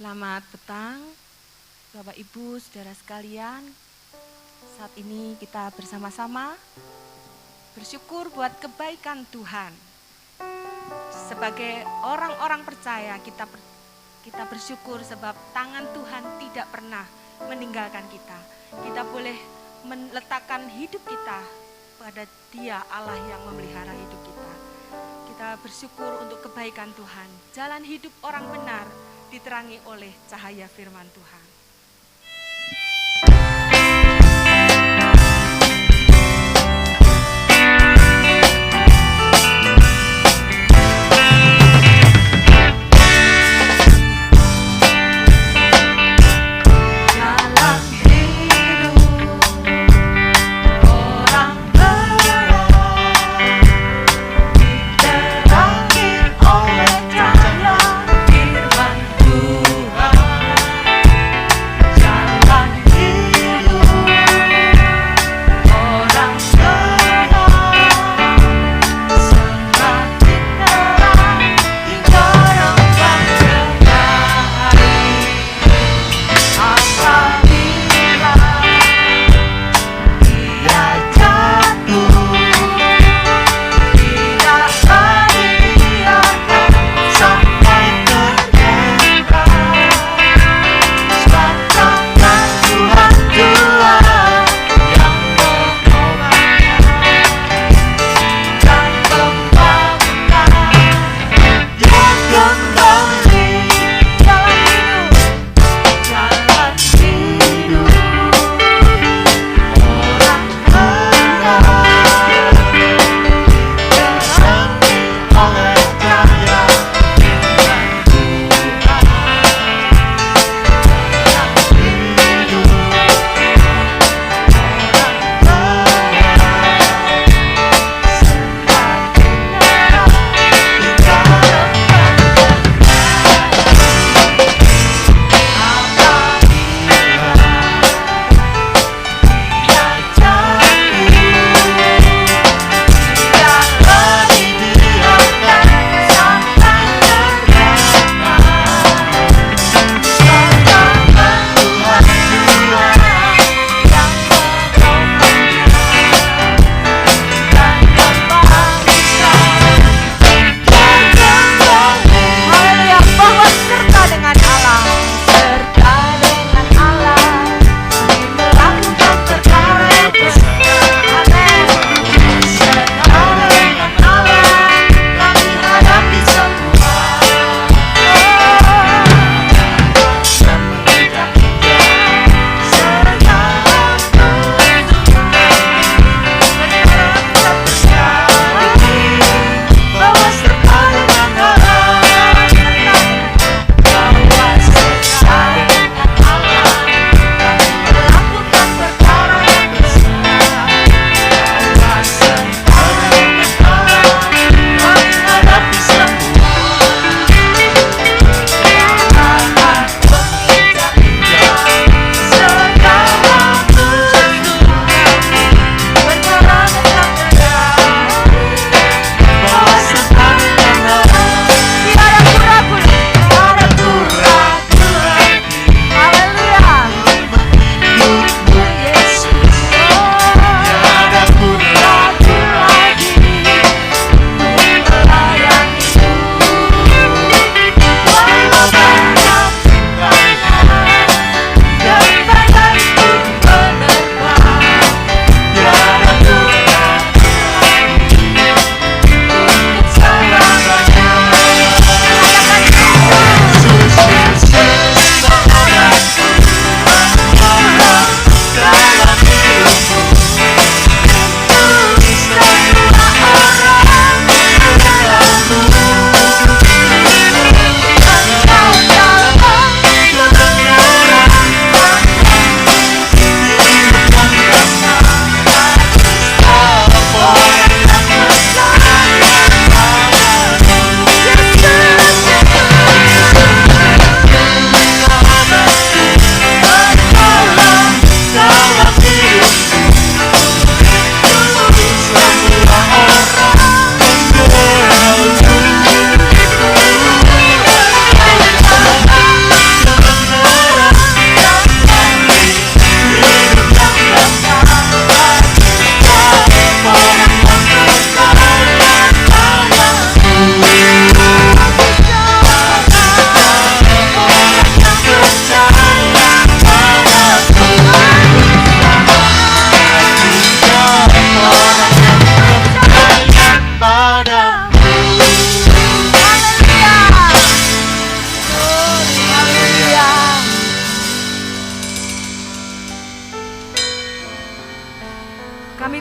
Selamat petang, Bapak Ibu, Saudara sekalian. Saat ini kita bersama-sama bersyukur buat kebaikan Tuhan. Sebagai orang-orang percaya, kita bersyukur sebab tangan Tuhan tidak pernah meninggalkan kita. Kita boleh meletakkan hidup kita pada Dia, Allah yang memelihara hidup kita. Kita bersyukur untuk kebaikan Tuhan. Jalan hidup orang benar diterangi oleh cahaya firman Tuhan.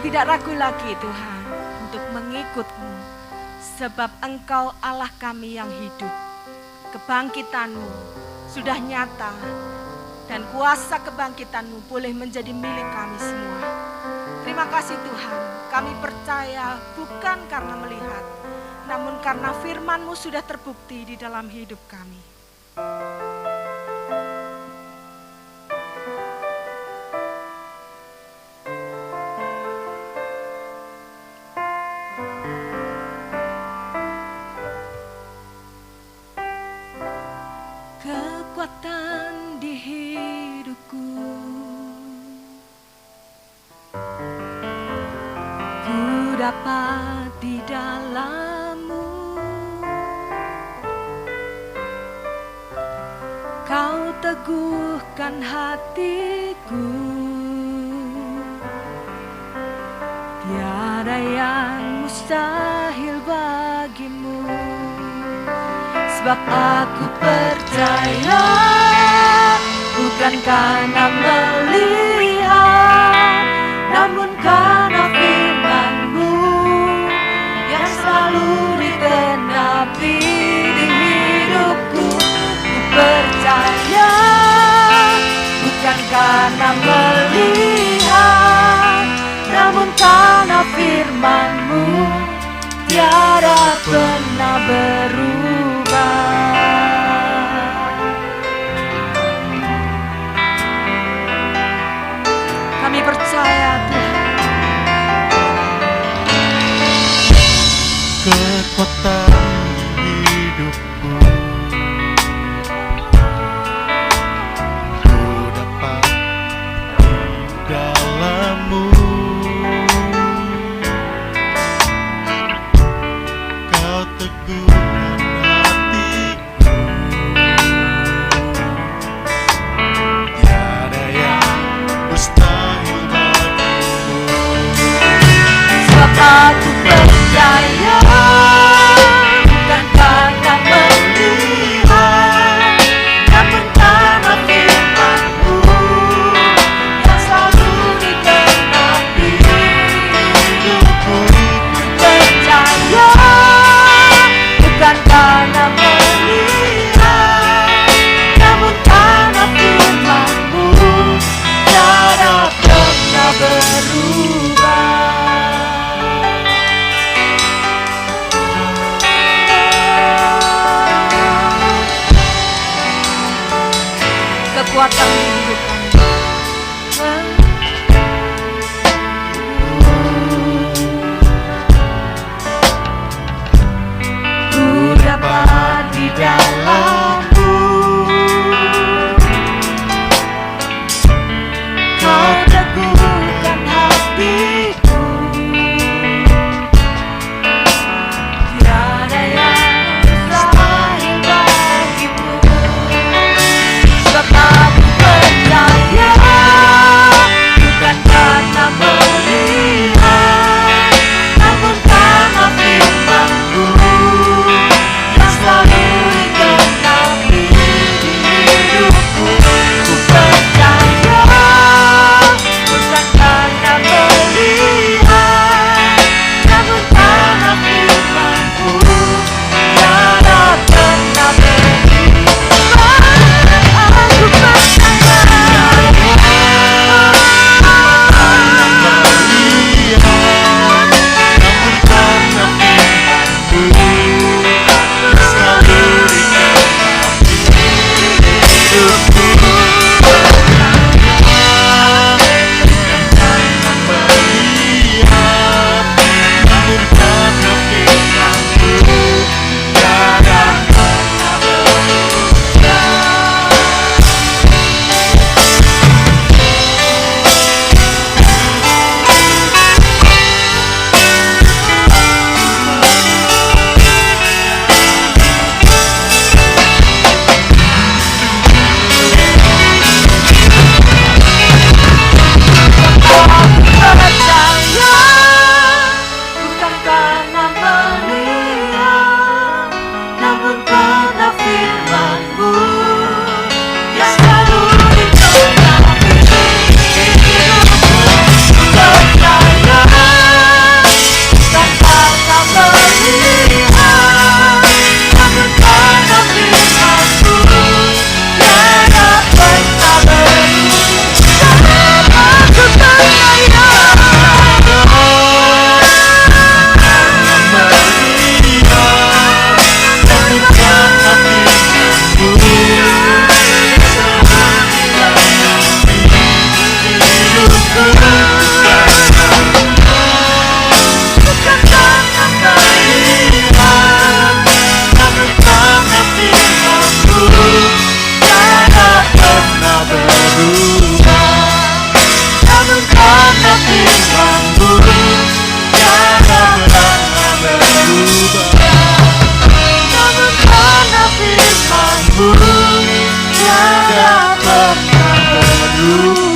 tidak ragu lagi Tuhan untuk mengikut-Mu, sebab Engkau Allah kami yang hidup. Kebangkitan-Mu sudah nyata, dan kuasa kebangkitan-Mu boleh menjadi milik kami semua. Terima kasih Tuhan, kami percaya bukan karena melihat, namun karena firman-Mu sudah terbukti di dalam hidup kami. Kekuatan di hidupku, ku dapat di dalam-Mu. Kau teguhkan hatiku, tiada yang mustahil bagi-Mu. Sebab aku percaya, bukan karena melihat, namun karena firman-Mu yang selalu digenapi di hidupku. Ku percaya, bukan karena melihat, namun karena firman-Mu tiada pernah berubah. Kami percaya Tuhan. Kekuatan di hidupku, ku dapat di dalam-Mu. Kau teguhkan hatiku, tiada yang mustahil bagimu. Sebab aku percaya, bukan karena melihat, namun karena firman-Mu yang selalu digenapi hidupku. Percaya, bukan karena melihat, namun karena firman-Mu tiada pernah berubah. Kekuatan di hidup kami. Ku dapat di dalam-Mu, Kau teguhkan hatiku, tiada yang mustahil bagi-Mu. Sebab aku percaya, tiada pernah berubah.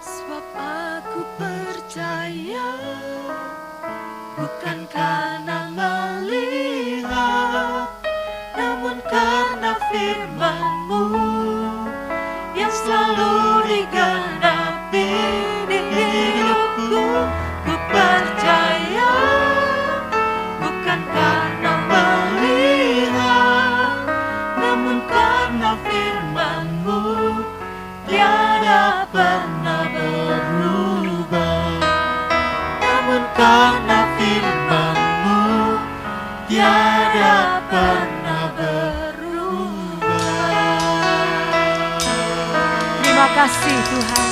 Sebab aku percaya, bukan karena melihat, namun karena firman-Mu yang selalu digenapi di hidupku. Ku percaya, bukan karena melihat, namun karena firman-Mu tiada pernah berubah. Namun karena firman-Mu tiada pernah berubah. Terima kasih Tuhan,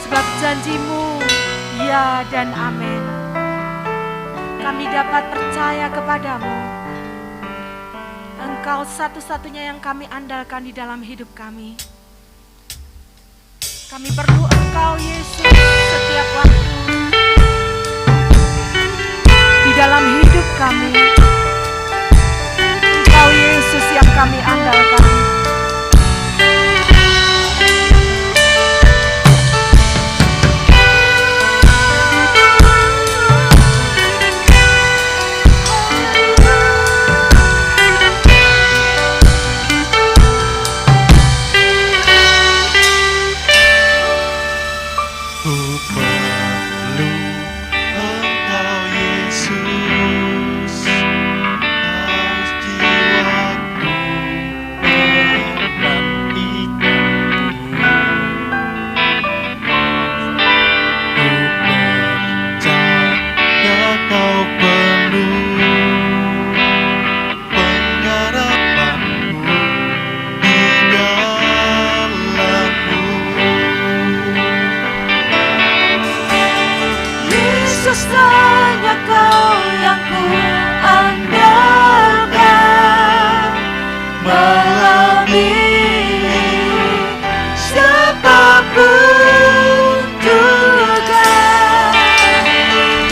sebab janji-Mu ya dan amin. Kami dapat percaya kepadamu. Engkau satu-satunya yang kami andalkan di dalam hidup kami. Kami perlu Engkau Yesus setiap waktu di dalam hidup kami. Engkau Yesus yang kami andalkan.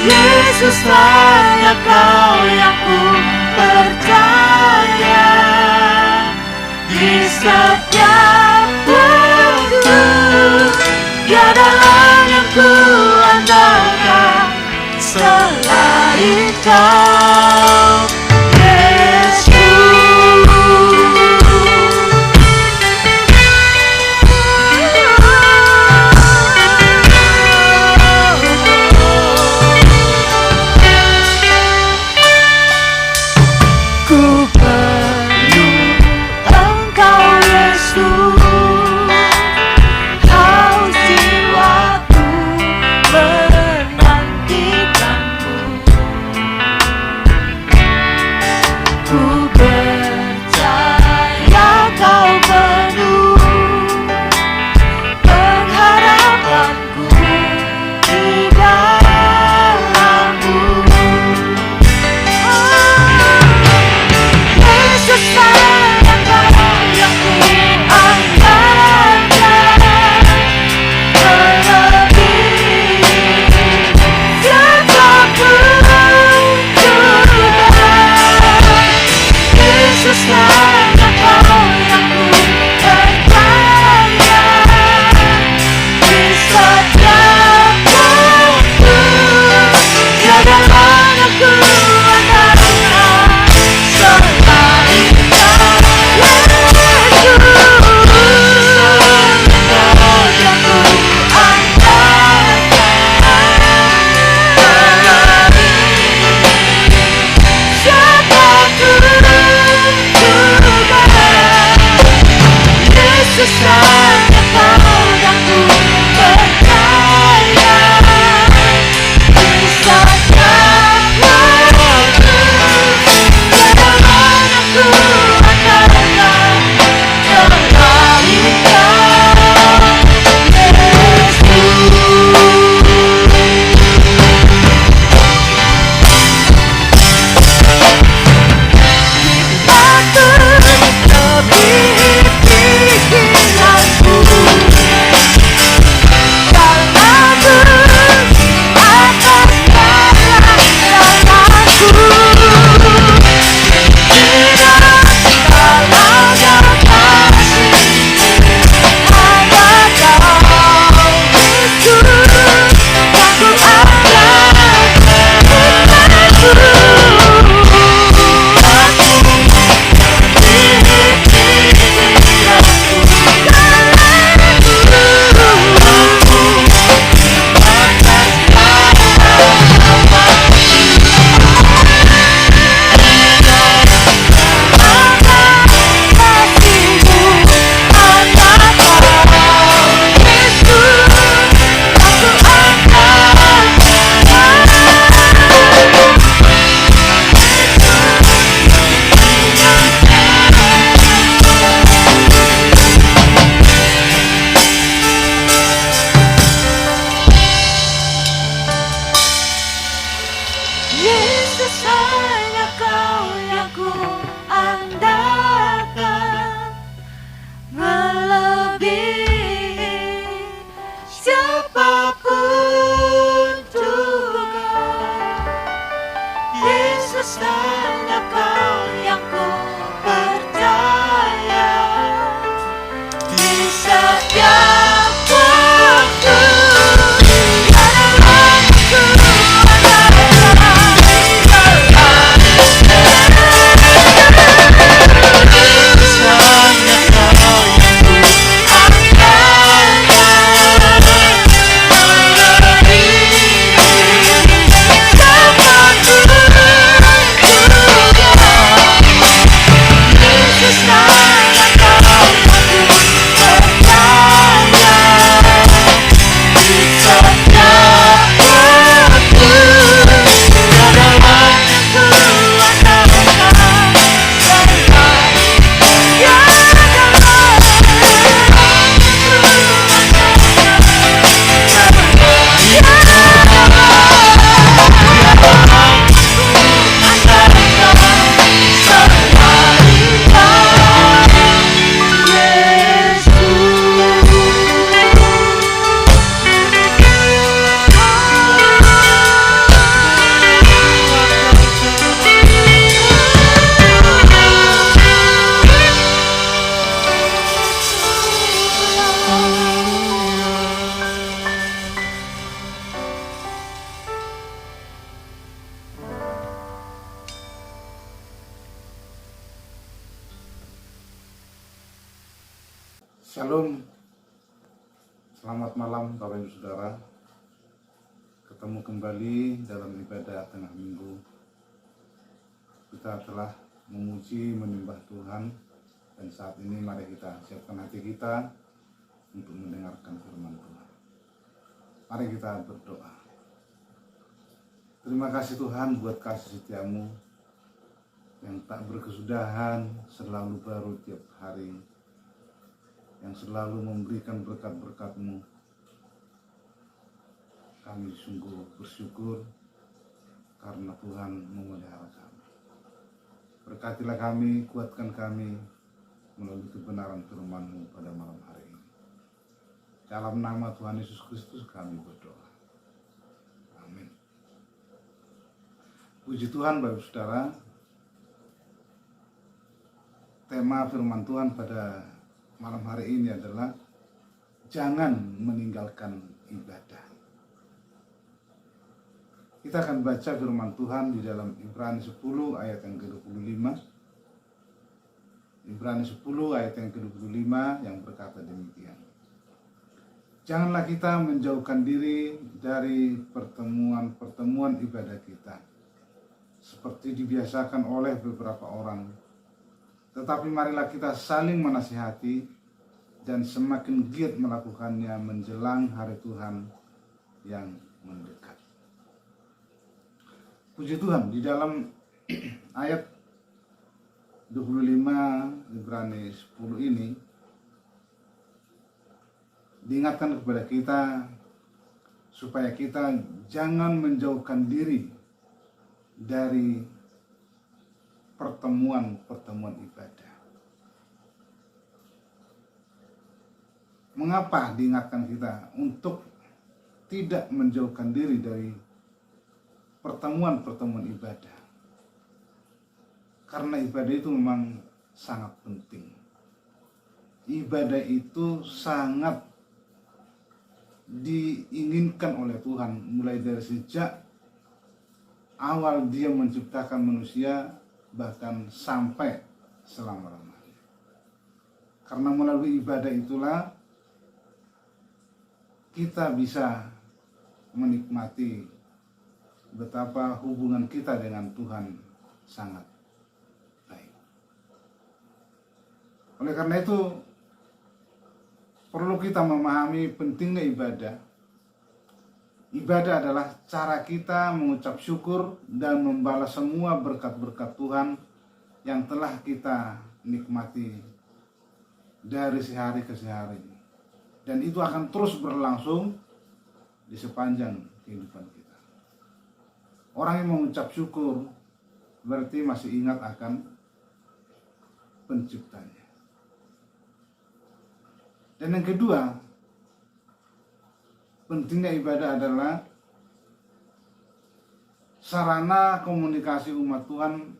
Yesus hanya Kau yang ku percaya. Di setiap waktu tiada lain yang ku andalkan selain Kau, Yesus. Shalom, selamat malam Bapak Ibu Saudara. Ketemu kembali dalam ibadah tengah minggu. Kita telah memuji, menyembah Tuhan, dan saat ini mari kita siapkan hati kita untuk mendengarkan firman Tuhan. Mari kita berdoa. Terima kasih Tuhan buat kasih setiamu yang tak berkesudahan, selalu baru tiap hari, yang selalu memberikan berkat-berkat-Mu. Kami sungguh bersyukur karena Tuhan memelihara kami. Berkatilah kami, kuatkan kami melalui kebenaran firman-Mu pada malam hari ini. Dalam nama Tuhan Yesus Kristus kami berdoa. Amin. Puji Tuhan Bapak Saudara. Tema firman Tuhan pada malam hari ini adalah jangan meninggalkan ibadah. Kita akan baca firman Tuhan di dalam Ibrani 10 ayat yang ke-25. Ibrani 10 ayat yang ke-25 yang berkata demikian. Janganlah kita menjauhkan diri dari pertemuan-pertemuan ibadah kita, seperti dibiasakan oleh beberapa orang. Tetapi marilah kita saling menasihati dan semakin giat melakukannya menjelang hari Tuhan yang mendekat. Puji Tuhan, di dalam ayat 25 Ibrani 10 ini diingatkan kepada kita supaya kita jangan menjauhkan diri dari pertemuan-pertemuan ibadah. Mengapa diingatkan kita untuk tidak menjauhkan diri dari pertemuan-pertemuan ibadah? Karena ibadah itu memang sangat penting. Ibadah itu sangat diinginkan oleh Tuhan mulai dari sejak awal Dia menciptakan manusia, bahkan sampai selama-lamanya. Karena melalui ibadah itulah kita bisa menikmati betapa hubungan kita dengan Tuhan sangat baik. Oleh karena itu perlu kita memahami pentingnya ibadah. Ibadah adalah cara kita mengucap syukur dan membalas semua berkat-berkat Tuhan yang telah kita nikmati dari sehari ke sehari. Dan itu akan terus berlangsung di sepanjang kehidupan kita. Orang yang mengucap syukur berarti masih ingat akan penciptanya. Dan yang kedua, pentingnya ibadah adalah sarana komunikasi umat Tuhan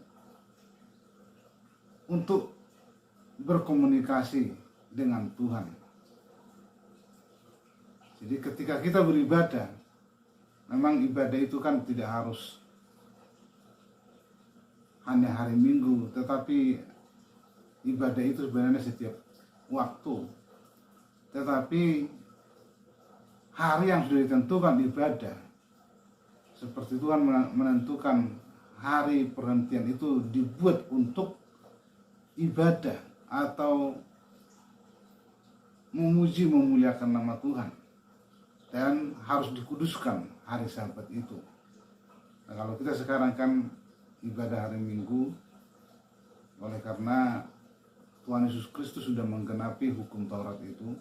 untuk berkomunikasi dengan Tuhan. Jadi ketika kita beribadah, memang ibadah itu kan tidak harus hanya hari Minggu, tetapi ibadah itu sebenarnya setiap waktu. Tetapi hari yang sudah ditentukan ibadah, seperti Tuhan menentukan hari perhentian itu dibuat untuk ibadah atau memuji memuliakan nama Tuhan, dan harus dikuduskan hari Sabat itu. Nah, kalau kita sekarang kan ibadah hari Minggu, oleh karena Tuhan Yesus Kristus sudah menggenapi hukum Taurat itu.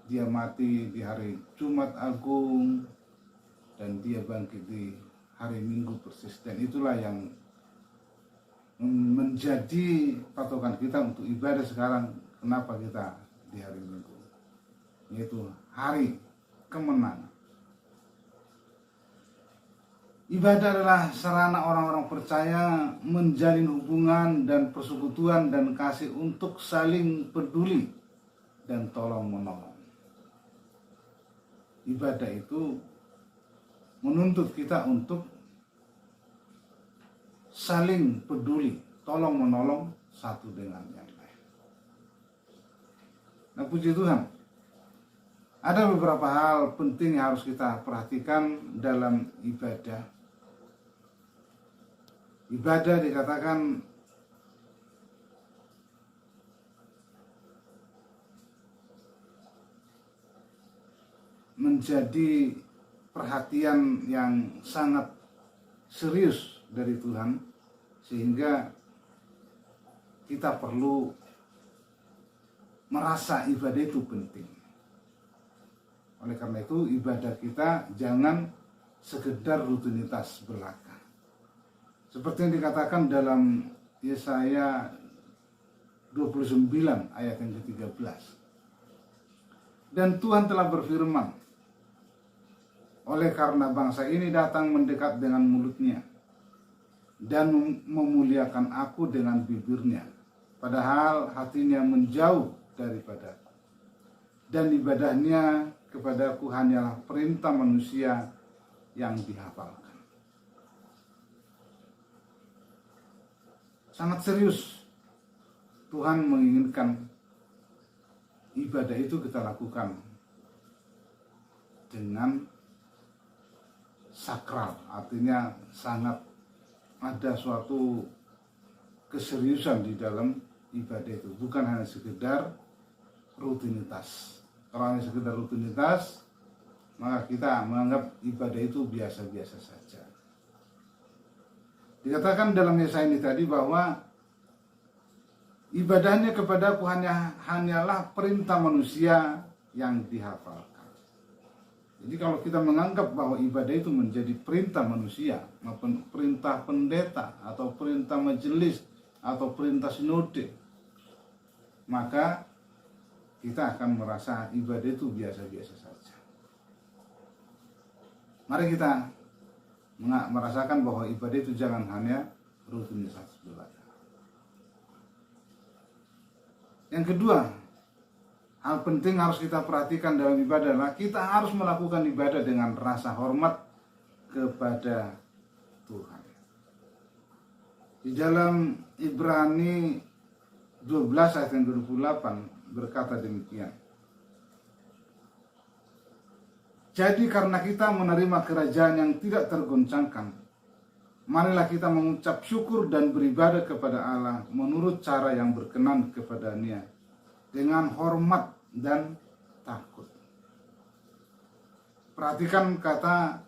Dia mati di hari Jumat Agung dan Dia bangkit di hari Minggu persis. Dan itulah yang menjadi patokan kita untuk ibadah sekarang. Kenapa kita di hari Minggu? Yaitu hari kemenangan. Ibadah adalah sarana orang-orang percaya menjalin hubungan dan persekutuan dan kasih untuk saling peduli dan tolong-menolong. Ibadah itu menuntut kita untuk saling peduli, tolong menolong satu dengan yang lain. Nah, puji Tuhan, ada beberapa hal penting yang harus kita perhatikan dalam ibadah. Ibadah dikatakan menjadi perhatian yang sangat serius dari Tuhan, sehingga kita perlu merasa ibadah itu penting. Oleh karena itu, ibadah kita jangan sekedar rutinitas belaka. Seperti yang dikatakan dalam Yesaya 29 ayat yang ke-13. Dan Tuhan telah berfirman, oleh karena bangsa ini datang mendekat dengan mulutnya dan memuliakan aku dengan bibirnya, padahal hatinya menjauh daripada, dan ibadahnya kepadaku hanyalah perintah manusia yang dihafalkan. Sangat serius Tuhan menginginkan ibadah itu kita lakukan dengan sakral, artinya sangat ada suatu keseriusan di dalam ibadah itu, bukan hanya sekedar rutinitas. Kalau hanya sekedar rutinitas, maka kita menganggap ibadah itu biasa-biasa saja. Dikatakan dalam Yesaya ini tadi bahwa ibadahnya kepadaku hanyalah perintah manusia yang dihafalkan. Jadi kalau kita menganggap bahwa ibadah itu menjadi perintah manusia, maupun perintah pendeta, atau perintah majelis, atau perintah sinode, maka kita akan merasa ibadah itu biasa-biasa saja. Mari kita merasakan bahwa ibadah itu jangan hanya rutinitas belaka. Yang kedua, hal penting harus kita perhatikan dalam ibadah adalah kita harus melakukan ibadah dengan rasa hormat kepada Tuhan. Di dalam Ibrani 12 ayat yang ke-28 berkata demikian. Jadi karena kita menerima kerajaan yang tidak tergoncangkan, marilah kita mengucap syukur dan beribadah kepada Allah menurut cara yang berkenan kepada-Nya, dengan hormat dan takut. Perhatikan kata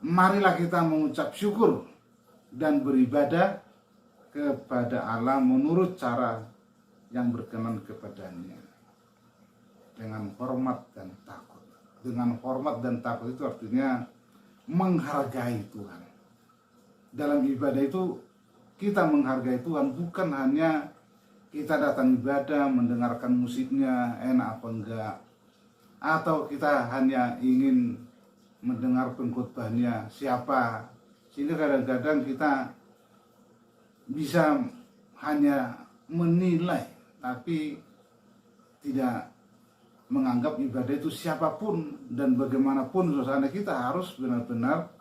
marilah kita mengucap syukur dan beribadah kepada Allah menurut cara yang berkenan kepada-Nya, dengan hormat dan takut. Dengan hormat dan takut itu artinya menghargai Tuhan. Dalam ibadah itu kita menghargai Tuhan, bukan hanya kita datang ibadah, mendengarkan musiknya enak apa enggak, atau kita hanya ingin mendengar pengkhotbahnya siapa, sehingga kadang-kadang kita bisa hanya menilai tapi tidak menganggap ibadah itu siapapun dan bagaimanapun suasana. Kita harus benar-benar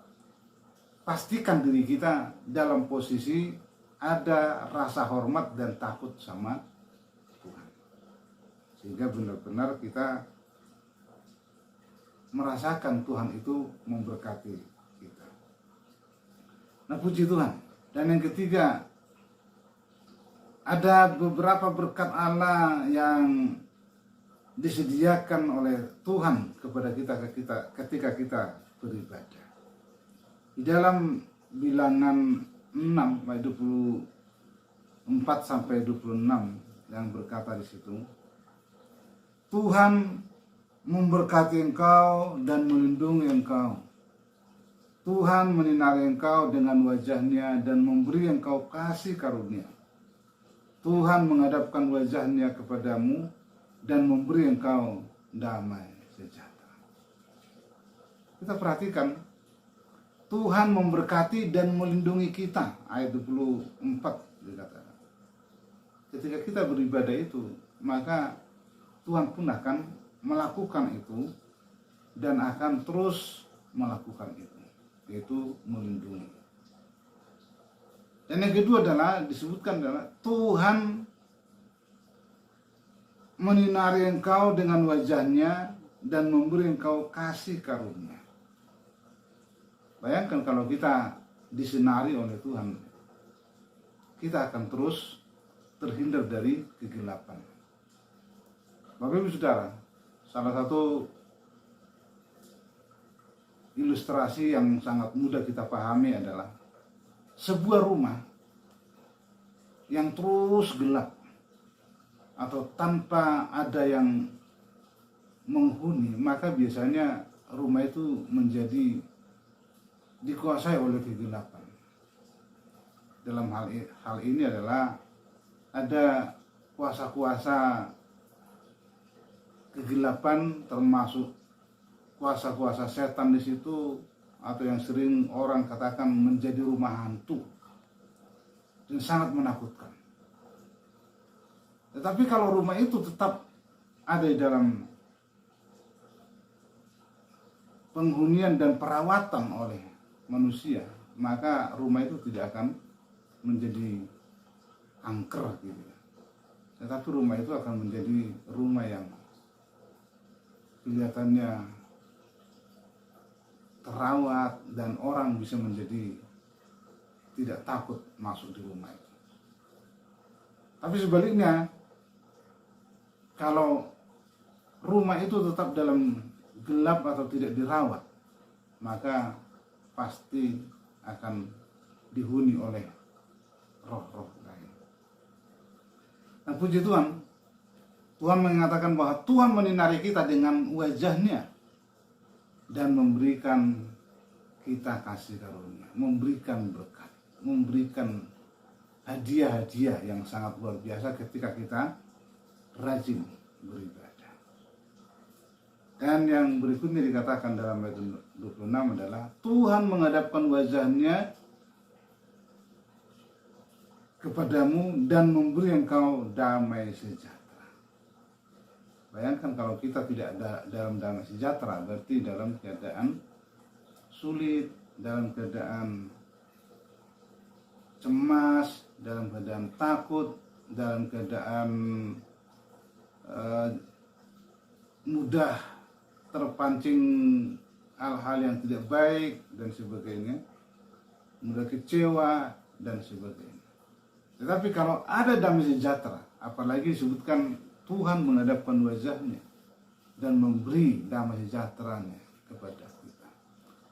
pastikan diri kita dalam posisi ada rasa hormat dan takut sama Tuhan, sehingga benar-benar kita merasakan Tuhan itu memberkati kita. Nah, puji Tuhan. Dan yang ketiga, ada beberapa berkat Allah yang disediakan oleh Tuhan kepada kita ketika kita beribadah. Di dalam Bilangan 6 ayat 24 sampai 26 yang berkata di situ, Tuhan memberkati engkau dan melindungi engkau. Tuhan menyinari engkau dengan wajah-Nya dan memberi engkau kasih karunia. Tuhan menghadapkan wajah-Nya kepadamu dan memberi engkau damai sejahtera. Kita perhatikan, Tuhan memberkati dan melindungi kita. Ayat 24 dikatakan. Ketika kita beribadah itu, maka Tuhan pun akan melakukan itu dan akan terus melakukan itu, yaitu melindungi. Dan yang kedua adalah disebutkan adalah Tuhan menyinari engkau dengan wajahnya dan memberi engkau kasih karunia. Bayangkan kalau kita disinari oleh Tuhan, kita akan terus terhindar dari kegelapan. Bapak Ibu Saudara, salah satu ilustrasi yang sangat mudah kita pahami adalah sebuah rumah yang terus gelap atau tanpa ada yang menghuni, maka biasanya rumah itu menjadi dikuasai oleh kegelapan. Dalam hal ini adalah ada kuasa-kuasa kegelapan, termasuk kuasa-kuasa setan di situ, atau yang sering orang katakan menjadi rumah hantu, dan sangat menakutkan. Tetapi kalau rumah itu tetap ada di dalam penghunian dan perawatan oleh manusia, maka rumah itu tidak akan menjadi angker gitu. Tetapi rumah itu akan menjadi rumah yang kelihatannya terawat dan orang bisa menjadi tidak takut masuk di rumah itu. Tapi sebaliknya, kalau rumah itu tetap dalam gelap atau tidak dirawat, maka pasti akan dihuni oleh roh-roh lain. Nah, puji Tuhan, Tuhan mengatakan bahwa Tuhan menyinari kita dengan wajahnya dan memberikan kita kasih karunia, memberikan berkat, memberikan hadiah-hadiah yang sangat luar biasa ketika kita rajin beribadah. Dan yang berikutnya dikatakan dalam ayat 26 adalah Tuhan menghadapkan wajahnya kepadamu dan memberi engkau damai sejahtera. Bayangkan kalau kita tidak ada dalam damai sejahtera, berarti dalam keadaan sulit, dalam keadaan cemas, dalam keadaan takut, dalam keadaan mudah terpancing hal-hal yang tidak baik dan sebagainya, mudah kecewa dan sebagainya. Tetapi kalau ada damai sejahtera, apalagi disebutkan Tuhan menghadapkan wajahnya dan memberi damai sejahteranya kepada kita.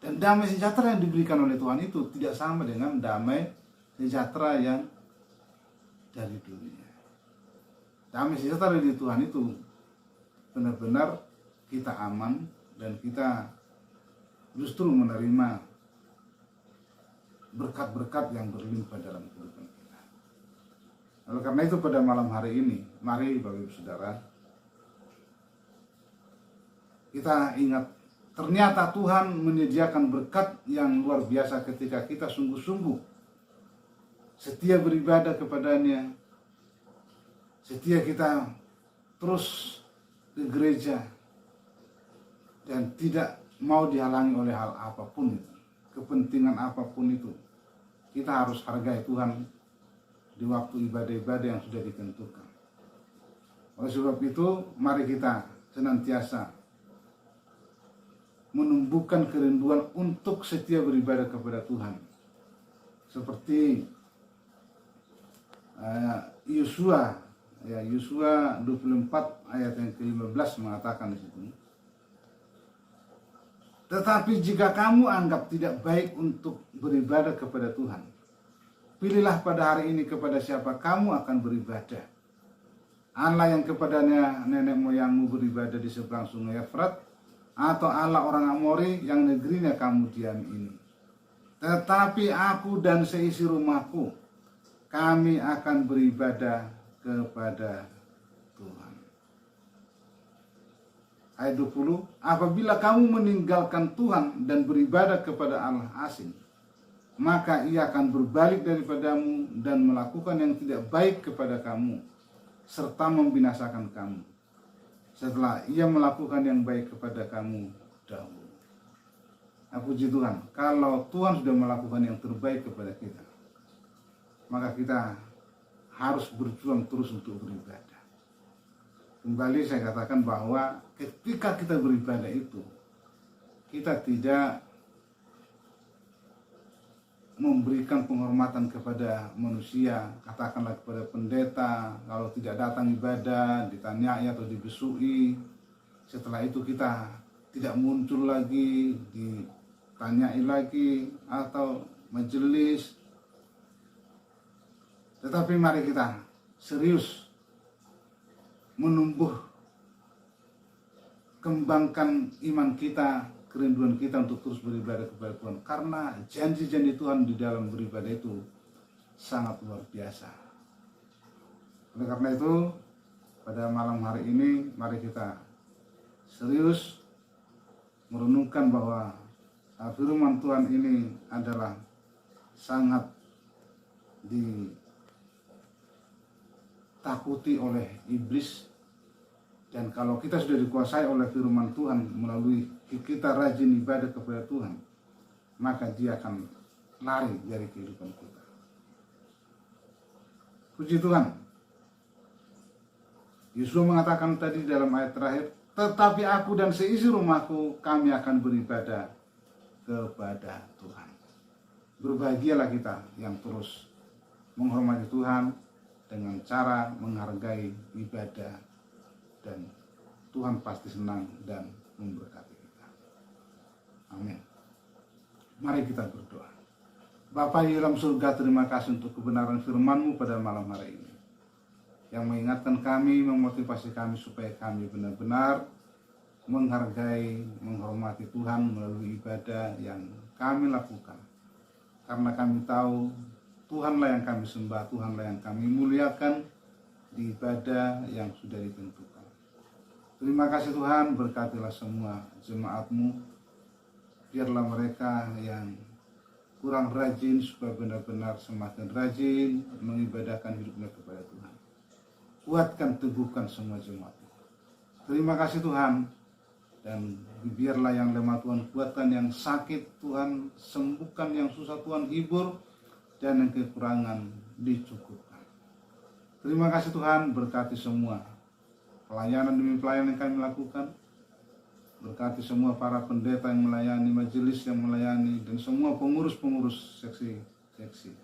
Dan damai sejahtera yang diberikan oleh Tuhan itu tidak sama dengan damai sejahtera yang dari dunia. Damai sejahtera dari Tuhan itu benar-benar kita aman dan kita justru menerima berkat-berkat yang berlimpah dalam kehidupan kita. Oleh karena itu pada malam hari ini, mari Bapak Ibu Saudara, kita ingat ternyata Tuhan menyediakan berkat yang luar biasa ketika kita sungguh-sungguh setia beribadah kepadanya, setia kita terus ke gereja dan tidak mau dihalangi oleh hal apapun itu, kepentingan apapun itu. Kita harus hargai Tuhan di waktu ibadah-ibadah yang sudah ditentukan. Oleh sebab itu, mari kita senantiasa menumbuhkan kerinduan untuk setia beribadah kepada Tuhan. Seperti Yosua 24 ayat yang ke-15 mengatakan di situ. Tetapi jika kamu anggap tidak baik untuk beribadah kepada Tuhan, pilihlah pada hari ini kepada siapa kamu akan beribadah. Allah yang kepadanya nenek moyangmu beribadah di seberang sungai Efrat, atau Allah orang Amori yang negerinya kamu diami ini. Tetapi aku dan seisi rumahku, kami akan beribadah kepada Tuhan. Ayat 20, apabila kamu meninggalkan Tuhan dan beribadah kepada Allah asing, maka ia akan berbalik daripadamu dan melakukan yang tidak baik kepada kamu, serta membinasakan kamu, setelah ia melakukan yang baik kepada kamu dahulu. Puji Tuhan, kalau Tuhan sudah melakukan yang terbaik kepada kita, maka kita harus berjuang terus untuk beribadah. kembali saya katakan bahwa ketika kita beribadah itu, kita tidak memberikan penghormatan kepada manusia, katakanlah kepada pendeta, kalau tidak datang ibadah, ditanyai atau dibesui. Setelah itu kita tidak muncul lagi, ditanyai lagi, atau majelis. Tetapi mari kita serius menumbuh, kembangkan iman kita, kerinduan kita untuk terus beribadah kepada Tuhan. Karena janji-janji Tuhan di dalam beribadah itu sangat luar biasa. Oleh karena itu, pada malam hari ini mari kita serius merenungkan bahwa firman Tuhan ini adalah sangat ditakuti oleh iblis. Dan kalau kita sudah dikuasai oleh firman Tuhan melalui kita rajin ibadah kepada Tuhan, maka dia akan lari dari kehidupan kita. Puji Tuhan. Yesus mengatakan tadi dalam ayat terakhir, tetapi aku dan seisi rumahku, kami akan beribadah kepada Tuhan. Berbahagialah kita yang terus menghormati Tuhan dengan cara menghargai ibadah, dan Tuhan pasti senang dan memberkati kita. Amin. Mari kita berdoa. Bapa di dalam surga, terima kasih untuk kebenaran firman-Mu pada malam hari ini, yang mengingatkan kami, memotivasi kami supaya kami benar-benar menghargai, menghormati Tuhan melalui ibadah yang kami lakukan. Karena kami tahu Tuhanlah yang kami sembah, Tuhanlah yang kami muliakan di ibadah yang sudah ditentukan. Terima kasih Tuhan, berkatilah semua jemaat-Mu. Biarlah mereka yang kurang rajin supaya benar-benar semakin rajin mengibadahkan hidupnya kepada Tuhan. Kuatkan, teguhkan semua jemaat. Terima kasih Tuhan. Dan biarlah yang lemah Tuhan kuatkan, yang sakit Tuhan sembuhkan, yang susah Tuhan hibur, dan yang kekurangan dicukupkan. Terima kasih Tuhan, berkati semua pelayanan demi pelayanan yang kami lakukan. Berkati semua para pendeta yang melayani, majelis yang melayani, dan semua pengurus-pengurus seksi-seksi.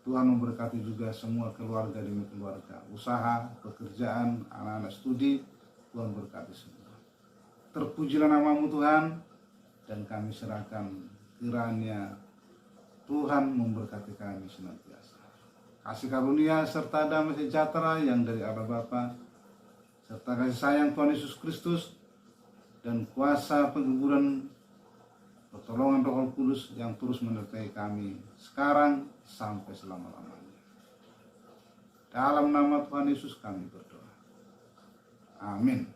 Tuhan memberkati juga semua keluarga demi keluarga, usaha, pekerjaan, anak-anak studi. Tuhan berkati semua. Terpujilah nama-Mu Tuhan, dan kami serahkan kiranya Tuhan memberkati kami senantiasa. Kasih karunia serta damai sejahtera yang dari Allah Bapa, serta kasih sayang Tuhan Yesus Kristus, dan kuasa penghiburan pertolongan Roh Kudus yang terus menyertai kami sekarang sampai selama-lamanya. Dalam nama Tuhan Yesus kami berdoa. Amin.